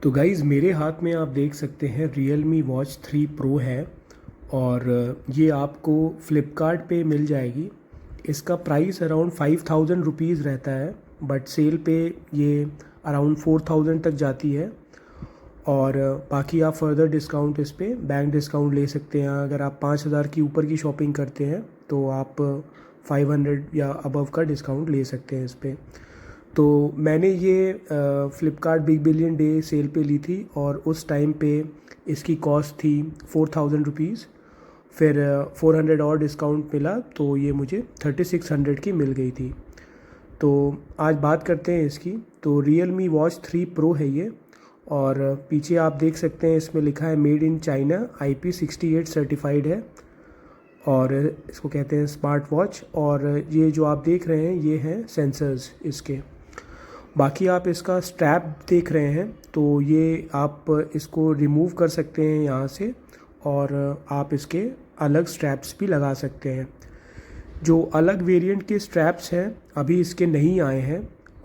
तो गाइज़ मेरे हाथ में आप देख सकते हैं Realme Watch 3 Pro है और ये आपको फ़्लिपकार्ट पे मिल जाएगी। इसका प्राइस अराउंड 5000 रुपीज़ रहता है, बट सेल पे ये अराउंड 4000 तक जाती है। और बाकी आप फर्दर डिस्काउंट इस पे बैंक डिस्काउंट ले सकते हैं। अगर आप 5000 की ऊपर की शॉपिंग करते हैं तो आप 500 या अबव का डिस्काउंट ले सकते हैं इस पे। तो मैंने ये Flipkart big billion day sale पे ली थी और उस टाइम पे इसकी कॉस्ट थी 4000 रुपीज़। फिर 400 और डिस्काउंट मिला तो ये मुझे 3600 की मिल गई थी। तो आज बात करते हैं इसकी। तो Realme Watch 3 Pro है ये, और पीछे आप देख सकते हैं इसमें लिखा है made in China, IP68 certified है और इसको कहते हैं स्मार्ट वॉच। और ये जो आप देख रहे हैं ये हैं सेंसर्स इसके। बाकी आप इसका स्ट्रैप देख रहे हैं तो ये आप इसको रिमूव कर सकते हैं यहाँ से, और आप इसके अलग स्ट्रैप्स भी लगा सकते हैं। जो अलग वेरिएंट के स्ट्रैप्स हैं अभी इसके नहीं आए हैं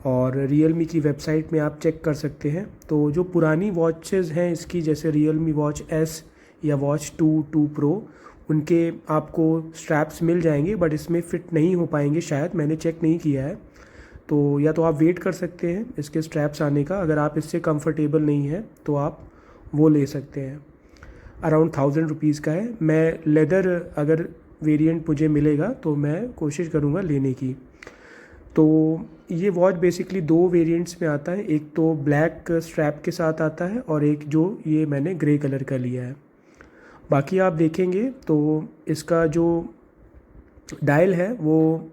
और Realme की वेबसाइट में आप चेक कर सकते हैं। तो जो पुरानी वॉचेज़ हैं इसकी, जैसे Realme Watch S या Watch 2 Pro, उनके आपको स्ट्रैप्स मिल जाएंगे, बट इसमें फ़िट नहीं हो पाएंगे शायद, मैंने चेक नहीं किया है। तो या तो आप वेट कर सकते हैं इसके स्ट्रैप्स आने का, अगर आप इससे कंफर्टेबल नहीं है तो आप वो ले सकते हैं। अराउंड 1000 रुपीज़ का है। मैं लेदर अगर वेरिएंट मुझे मिलेगा तो मैं कोशिश करूँगा लेने की। तो ये वॉच बेसिकली दो वेरिएंट्स में आता है, एक तो ब्लैक स्ट्रैप के साथ आता है और एक जो ये मैंने ग्रे कलर का लिया है। बाकी आप देखेंगे तो इसका जो डायल है वो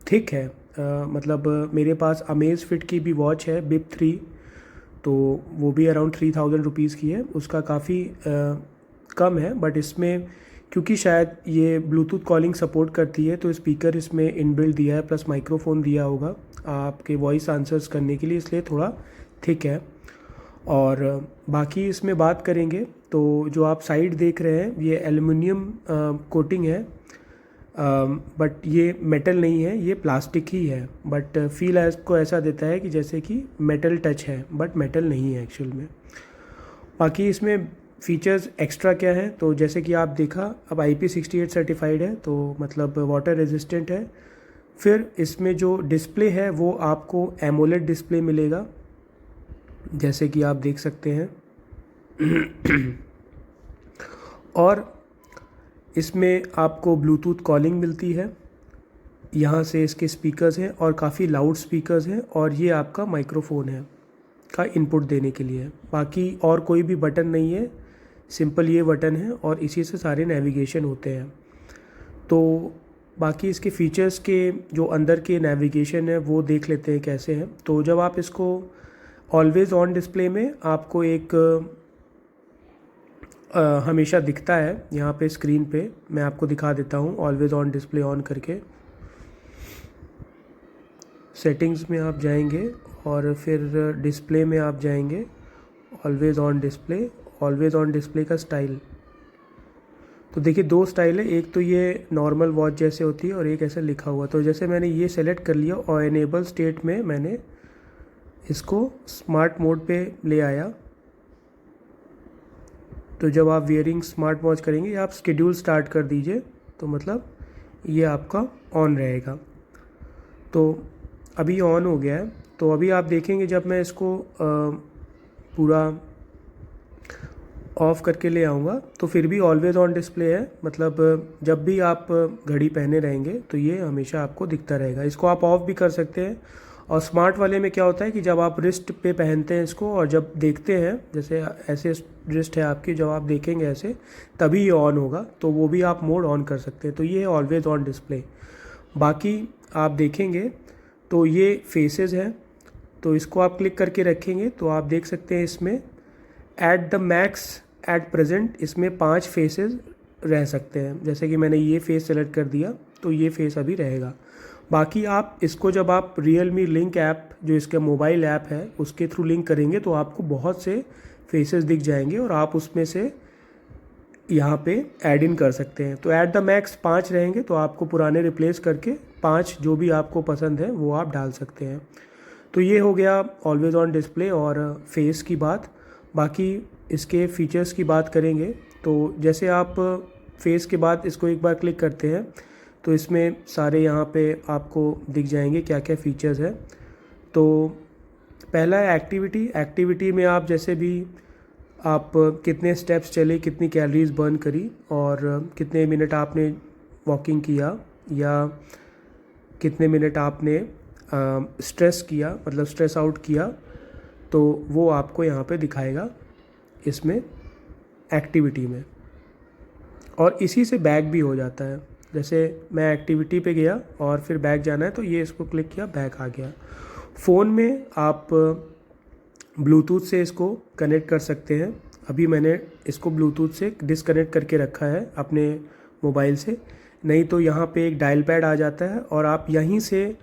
थिक है। मतलब मेरे पास अमेज़ फिट की भी वॉच है बिप 3, तो वो भी अराउंड 3000 रुपीज़ की है। उसका काफ़ी कम है, बट इसमें क्योंकि शायद ये ब्लूटूथ कॉलिंग सपोर्ट करती है तो स्पीकर इसमें इनबिल्ट दिया है, प्लस माइक्रोफोन दिया होगा आपके वॉइस आंसर्स करने के लिए, इसलिए थोड़ा थिक है। और बाकी इसमें बात करेंगे तो जो आप साइड देख रहे हैं ये एल्युमिनियम कोटिंग है, बट ये मेटल नहीं है, ये प्लास्टिक ही है। बट फील को ऐसा देता है कि जैसे कि मेटल टच है, बट मेटल नहीं है एक्चुअल में। बाकी इसमें फ़ीचर्स एक्स्ट्रा क्या है, तो जैसे कि आप देखा अब IP68 सर्टिफाइड है, तो मतलब वाटर रेजिस्टेंट है। फिर इसमें जो डिस्प्ले है वो आपको एमोलेड डिस्प्ले मिलेगा, जैसे कि आप देख सकते हैं। और इसमें आपको ब्लूटूथ कॉलिंग मिलती है, यहाँ से इसके स्पीकर्स हैं और काफ़ी लाउड स्पीकर्स हैं, और ये आपका माइक्रोफोन है का इनपुट देने के लिए। बाकी और कोई भी बटन नहीं है, सिंपल ये बटन है और इसी से सारे नेविगेशन होते हैं। तो बाकी इसके फीचर्स के जो अंदर के नेविगेशन है वो देख लेते हैं कैसे हैं। तो जब आप इसको ऑलवेज़ ऑन डिस्प्ले में आपको एक हमेशा दिखता है यहाँ पे स्क्रीन पे, मैं आपको दिखा देता हूँ। ऑलवेज़ ऑन डिस्प्ले ऑन करके सेटिंग्स में आप जाएंगे और फिर डिस्प्ले में आप जाएंगे, ऑलवेज़ ऑन डिस्प्ले का स्टाइल। तो देखिए दो स्टाइल है, एक तो ये नॉर्मल वॉच जैसे होती है और एक ऐसा लिखा हुआ। तो जैसे मैंने ये सेलेक्ट कर लिया और इनेबल स्टेट में मैंने इसको स्मार्ट मोड पे ले आया। तो जब आप वियरिंग स्मार्ट वॉच करेंगे आप शेड्यूल स्टार्ट कर दीजिए, तो मतलब ये आपका ऑन रहेगा। तो अभी ऑन हो गया है। तो अभी आप देखेंगे जब मैं इसको पूरा ऑफ़ करके ले आऊँगा तो फिर भी ऑलवेज़ ऑन डिस्प्ले है, मतलब जब भी आप घड़ी पहने रहेंगे तो ये हमेशा आपको दिखता रहेगा। इसको आप ऑफ़ भी कर सकते हैं। और स्मार्ट वाले में क्या होता है कि जब आप रिस्ट पे पहनते हैं इसको और जब देखते हैं, जैसे ऐसे रिस्ट है आपकी, जब आप देखेंगे ऐसे तभी ये ऑन होगा, तो वो भी आप मोड ऑन कर सकते हैं। तो ये है ऑलवेज़ ऑन डिस्प्ले। बाकी आप देखेंगे तो ये फेसेस हैं, तो इसको आप क्लिक करके रखेंगे तो आप देख सकते हैं इसमें at the max at present इसमें 5 फेसेस रह सकते हैं। जैसे कि मैंने ये फेस सेलेक्ट कर दिया तो ये फेस अभी रहेगा। बाकी आप इसको जब आप Realme लिंक ऐप, जो इसका मोबाइल ऐप है, उसके थ्रू लिंक करेंगे तो आपको बहुत से फेसेस दिख जाएंगे और आप उसमें से यहाँ पे ऐड इन कर सकते हैं। तो एट द मैक्स 5 रहेंगे, तो आपको पुराने रिप्लेस करके 5 जो भी आपको पसंद है वो आप डाल सकते हैं। तो ये हो गया ऑलवेज़ ऑन डिस्प्ले और फेस की बात। बाकी इसके फीचर्स की बात करेंगे तो जैसे आप फेस के बाद इसको एक बार क्लिक करते हैं तो इसमें सारे यहाँ पे आपको दिख जाएंगे क्या क्या फ़ीचर्स है। तो पहला है एक्टिविटी। एक्टिविटी में आप जैसे भी आप कितने स्टेप्स चले, कितनी कैलोरीज बर्न करी और कितने मिनट आपने वॉकिंग किया या कितने मिनट आपने स्ट्रेस किया, मतलब स्ट्रेस आउट किया, तो वो आपको यहाँ पे दिखाएगा इसमें एक्टिविटी में। और इसी से बैक भी हो जाता है। जैसे मैं एक्टिविटी पे गया और फिर बैक जाना है तो ये इसको क्लिक किया, बैक आ गया। फ़ोन में आप ब्लूटूथ से इसको कनेक्ट कर सकते हैं। अभी मैंने इसको ब्लूटूथ से डिसकनेक्ट करके रखा है अपने मोबाइल से, नहीं तो यहाँ पे एक डायल पैड आ जाता है और आप यहीं से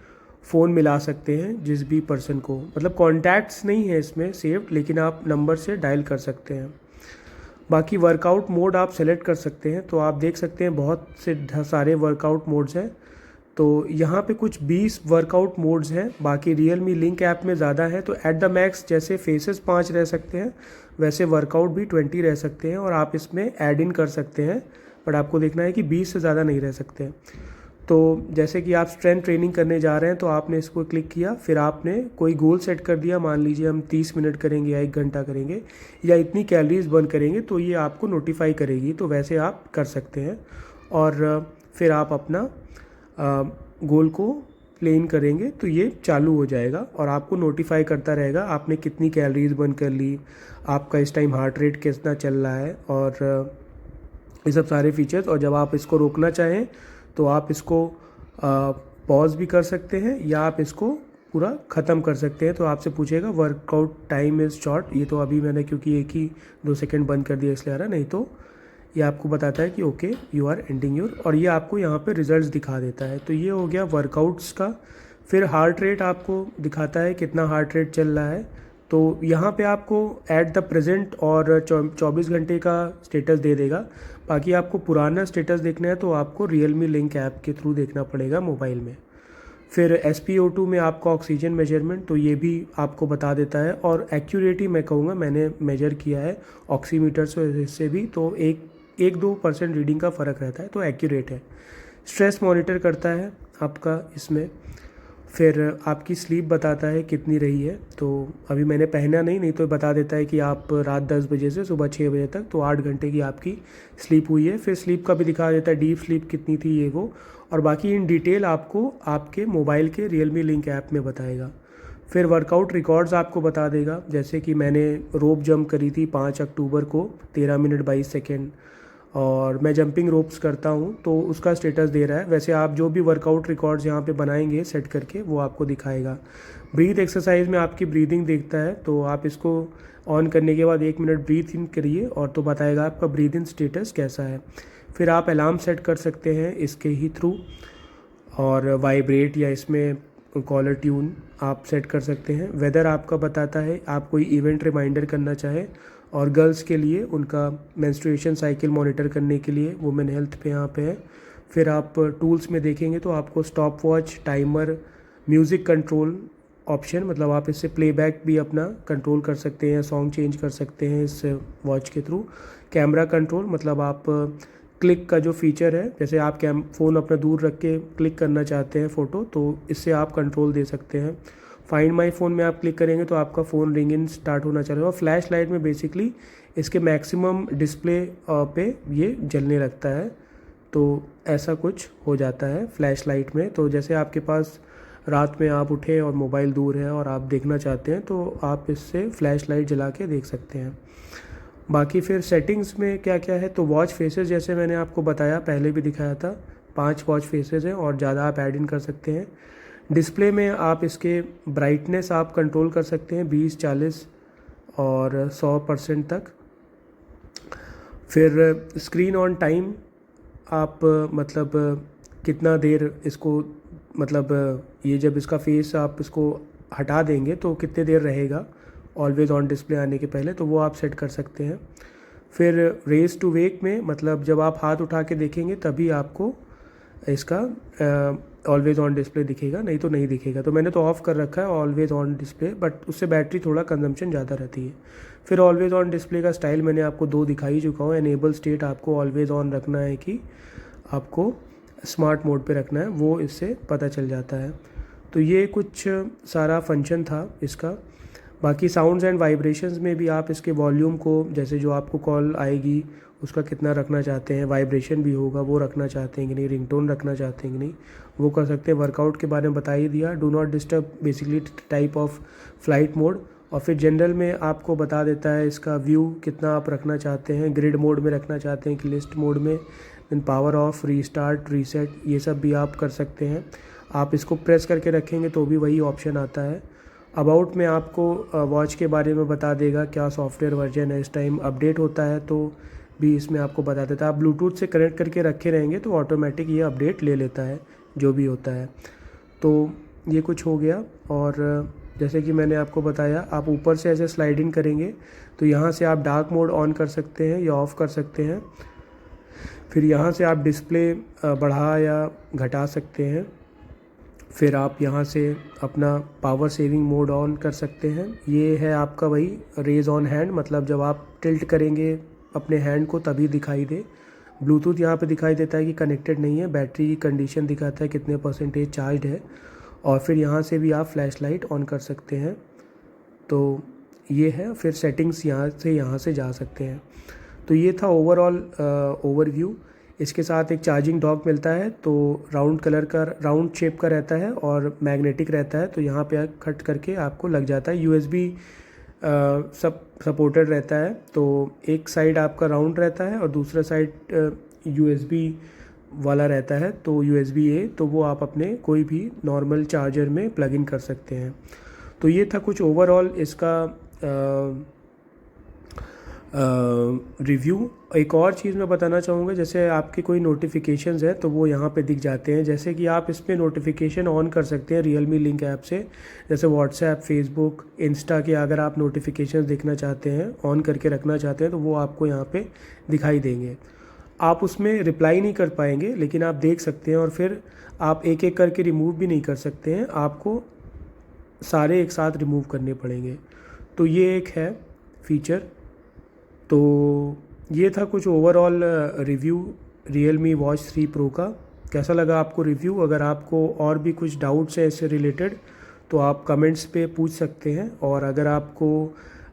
फ़ोन मिला सकते हैं जिस भी पर्सन को, मतलब कॉन्टैक्ट्स नहीं है इसमें सेव्ड, लेकिन आप नंबर से डायल कर सकते हैं। बाकी वर्कआउट मोड आप सेलेक्ट कर सकते हैं, तो आप देख सकते हैं बहुत से सारे वर्कआउट मोड्स हैं। तो यहाँ पे कुछ 20 वर्कआउट मोड्स हैं। बाकी Realme लिंक ऐप में ज़्यादा है, तो एट द मैक्स जैसे फेसेस 5 रह सकते हैं वैसे वर्कआउट भी 20 रह सकते हैं और आप इसमें ऐड इन कर सकते हैं, बट आपको देखना है कि 20 से ज़्यादा नहीं रह सकते। तो जैसे कि आप स्ट्रेंथ ट्रेनिंग करने जा रहे हैं तो आपने इसको क्लिक किया, फिर आपने कोई गोल सेट कर दिया, मान लीजिए हम 30 मिनट करेंगे या 1 घंटा करेंगे या इतनी कैलोरीज बर्न करेंगे, तो ये आपको नोटिफाई करेगी। तो वैसे आप कर सकते हैं और फिर आप अपना गोल को प्लेन करेंगे तो ये चालू हो जाएगा और आपको नोटिफाई करता रहेगा आपने कितनी कैलोरीज बर्न कर ली, आपका इस टाइम हार्ट रेट कितना चल रहा है और ये सब सारे फीचर्स। और जब आप इसको रोकना चाहें तो आप इसको पॉज भी कर सकते हैं या आप इसको पूरा ख़त्म कर सकते हैं। तो आपसे पूछेगा वर्कआउट टाइम इज़ शॉर्ट, ये तो अभी मैंने क्योंकि 1 ही 2 सेकेंड बंद कर दिया इसलिए आ रहा, नहीं तो ये आपको बताता है कि okay you are ending your, और ये आपको यहाँ पे रिजल्ट्स दिखा देता है। तो ये हो गया वर्कआउट्स का। फिर हार्ट रेट आपको दिखाता है कितना हार्ट रेट चल रहा है। तो यहाँ पे आपको एट द प्रेजेंट और 24 घंटे का स्टेटस दे देगा। बाकी आपको पुराना स्टेटस देखना है तो आपको Realme लिंक ऐप के थ्रू देखना पड़ेगा मोबाइल में। फिर SpO2 में आपका ऑक्सीजन मेजरमेंट, तो ये भी आपको बता देता है और एक्यूरेटी मैं कहूँगा, मैंने मेजर किया है ऑक्सीमीटर से, इससे भी तो 1-2% रीडिंग का फ़र्क रहता है, तो एक्यूरेट है। स्ट्रेस मॉनिटर करता है आपका इसमें। फिर आपकी स्लीप बताता है कितनी रही है, तो अभी मैंने पहना नहीं तो बता देता है कि आप रात 10 बजे से सुबह 6 बजे तक, तो 8 घंटे की आपकी स्लीप हुई है। फिर स्लीप का भी दिखा देता है, डीप स्लीप कितनी थी ये वो, और बाकी इन डिटेल आपको आपके मोबाइल के Realme लिंक ऐप में बताएगा। फिर वर्कआउट रिकॉर्ड्स आपको बता देगा, जैसे कि मैंने रोप जंप करी थी 5 अक्टूबर को 13 मिनट 22 सेकेंड, और मैं जंपिंग रोप्स करता हूँ तो उसका स्टेटस दे रहा है। वैसे आप जो भी वर्कआउट रिकॉर्ड्स यहाँ पे बनाएंगे सेट करके वो आपको दिखाएगा। ब्रीथ एक्सरसाइज में आपकी ब्रीदिंग देखता है, तो आप इसको ऑन करने के बाद 1 मिनट ब्रीथ इन करिए और तो बताएगा आपका ब्रीथ इन स्टेटस कैसा है। फिर आप अलार्म सेट कर सकते हैं इसके ही थ्रू, और वाइब्रेट या इसमें कॉलर ट्यून आप सेट कर सकते हैं। वेदर आपका बताता है, आप कोई इवेंट रिमाइंडर करना चाहे, और गर्ल्स के लिए उनका मेंस्ट्रुएशन साइकिल मॉनिटर करने के लिए वुमेन हेल्थ पे यहाँ पे है। फिर आप टूल्स में देखेंगे तो आपको stop watch, timer, music control option, मतलब आप इससे प्लेबैक भी अपना कंट्रोल कर सकते हैं, सॉन्ग चेंज कर सकते हैं इस वॉच के थ्रू। कैमरा कंट्रोल, मतलब आप क्लिक का जो फीचर है, जैसे आप फ़ोन अपना दूर रख के क्लिक करना चाहते हैं फ़ोटो, तो इससे आप कंट्रोल दे सकते हैं। फाइंड माई फ़ोन में आप क्लिक करेंगे तो आपका फ़ोन रिंग इन स्टार्ट होना चाहिए। और फ्लैश लाइट में बेसिकली इसके मैक्सिमम डिस्प्ले पे ये जलने लगता है, तो ऐसा कुछ हो जाता है फ्लैश लाइट में। तो जैसे आपके पास रात में आप उठे और मोबाइल दूर है और आप देखना चाहते हैं तो आप इससे फ्लैश लाइट जला के देख सकते हैं। बाकी फिर सेटिंग्स में क्या क्या है, तो वॉच फेसेस जैसे मैंने आपको बताया, पहले भी दिखाया था, 5 वॉच फेसेस हैं और ज़्यादा आप ऐड इन कर सकते हैं। डिस्प्ले में आप इसके ब्राइटनेस आप कंट्रोल कर सकते हैं 20, 40 और 100% तक। फिर स्क्रीन ऑन टाइम आप मतलब कितना देर इसको, मतलब ये जब इसका फेस आप इसको हटा देंगे तो कितने देर रहेगा ऑलवेज ऑन डिस्प्ले आने के पहले, तो वो आप सेट कर सकते हैं। फिर रेस टू वेक में, मतलब जब आप हाथ उठा के देखेंगे तभी आपको इसका ऑलवेज़ ऑन डिस्प्ले दिखेगा, नहीं तो नहीं दिखेगा। तो मैंने तो ऑफ़ कर रखा है ऑलवेज़ ऑन डिस्प्ले, बट उससे बैटरी थोड़ा कंजम्पशन ज़्यादा रहती है। फिर ऑलवेज़ ऑन डिस्प्ले का स्टाइल मैंने आपको 2 दिखा ही चुका हूँ। एनेबल स्टेट आपको ऑलवेज़ ऑन रखना है कि आपको स्मार्ट मोड पे रखना है, वो इससे पता चल जाता है। तो ये कुछ सारा फंक्शन था इसका। बाकी साउंड्स एंड वाइब्रेशंस में भी आप इसके वॉल्यूम को, जैसे जो आपको कॉल आएगी उसका कितना रखना चाहते हैं, वाइब्रेशन भी होगा वो रखना चाहते हैं कि नहीं, रिंगटोन रखना चाहते हैं कि नहीं, वो कर सकते हैं। वर्कआउट के बारे में बता ही दिया। Do not disturb basically type of flight mode. और फिर जनरल में आपको बता देता है इसका व्यू कितना आप रखना चाहते हैं, ग्रिड मोड में रखना चाहते हैं कि लिस्ट मोड में, then power off, restart, reset, ये सब भी आप कर सकते हैं। आप इसको प्रेस करके रखेंगे तो भी वही ऑप्शन आता है। अबाउट में आपको वॉच के बारे में बता देगा, क्या सॉफ्टवेयर वर्जन है इस टाइम, अपडेट होता है तो भी इसमें आपको बता देता है। आप ब्लूटूथ से कनेक्ट करके रखे रहेंगे तो ऑटोमेटिक ये अपडेट ले लेता है जो भी होता है। तो ये कुछ हो गया। और जैसे कि मैंने आपको बताया, आप ऊपर से ऐसे स्लाइड इन करेंगे तो यहाँ से आप डार्क मोड ऑन कर सकते हैं या ऑफ़ कर सकते हैं। फिर यहाँ से आप डिस्प्ले बढ़ा या घटा सकते हैं। फिर आप यहाँ से अपना पावर सेविंग मोड ऑन कर सकते हैं। ये है आपका वही रेज ऑन हैंड, मतलब जब आप टिल्ट करेंगे अपने हैंड को तभी दिखाई दे। ब्लूटूथ यहाँ पे दिखाई देता है कि कनेक्टेड नहीं है, बैटरी की कंडीशन दिखाता है कितने % चार्ज है। और फिर यहाँ से भी आप फ्लैश लाइट ऑन कर सकते हैं। तो ये है, फिर सेटिंग्स यहाँ से जा सकते हैं। तो ये था ओवरऑल ओवरव्यू। इसके साथ एक चार्जिंग डॉक मिलता है, तो राउंड कलर का, राउंड शेप का रहता है और मैग्नेटिक रहता है। तो यहाँ पे कट करके आपको लग जाता है। USB सब सपोर्टेड रहता है। तो एक साइड आपका राउंड रहता है और दूसरा साइड USB वाला रहता है। तो USB-A, तो वो आप अपने कोई भी नॉर्मल चार्जर में प्लग इन कर सकते हैं। तो ये था कुछ ओवरऑल इसका रिव्यू। एक और चीज़ मैं बताना चाहूँगा, जैसे आपके कोई नोटिफिकेशंस है तो वो यहाँ पे दिख जाते हैं। जैसे कि आप इस पर नोटिफिकेशन ऑन कर सकते हैं Realme लिंक ऐप से, जैसे व्हाट्सएप, फेसबुक, इंस्टा के अगर आप नोटिफिकेशंस देखना चाहते हैं, ऑन करके रखना चाहते हैं, तो वो आपको यहाँ पे दिखाई देंगे। आप उसमें रिप्लाई नहीं कर पाएंगे, लेकिन आप देख सकते हैं। और फिर आप एक एक करके रिमूव भी नहीं कर सकते हैं, आपको सारे एक साथ रिमूव करने पड़ेंगे। तो ये एक है फीचर। तो ये था कुछ overall review Realme Watch 3 Pro का। कैसा लगा आपको रिव्यू? अगर आपको और भी कुछ डाउट्स है इससे रिलेटेड तो आप कमेंट्स पे पूछ सकते हैं। और अगर आपको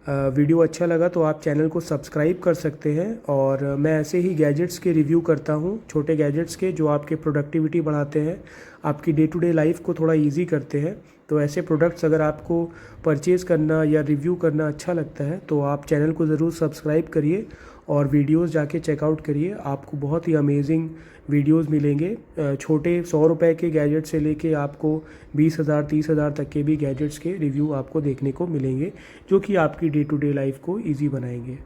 वीडियो अच्छा लगा तो आप चैनल को सब्सक्राइब कर सकते हैं। और मैं ऐसे ही गैजेट्स के रिव्यू करता हूँ, छोटे गैजेट्स के, जो आपके प्रोडक्टिविटी बढ़ाते हैं, आपकी डे टू डे लाइफ को थोड़ा इजी करते हैं। तो ऐसे प्रोडक्ट्स अगर आपको परचेज़ करना या रिव्यू करना अच्छा लगता है तो आप चैनल को ज़रूर सब्सक्राइब करिए और वीडियोस जाके चेकआउट करिए। आपको बहुत ही अमेजिंग वीडियोस मिलेंगे। छोटे 100 रुपए के गैजेट से लेके आपको 20,000 30,000 तक के भी गैजेट्स के रिव्यू आपको देखने को मिलेंगे, जो कि आपकी डे टू डे लाइफ को ईजी बनाएंगे।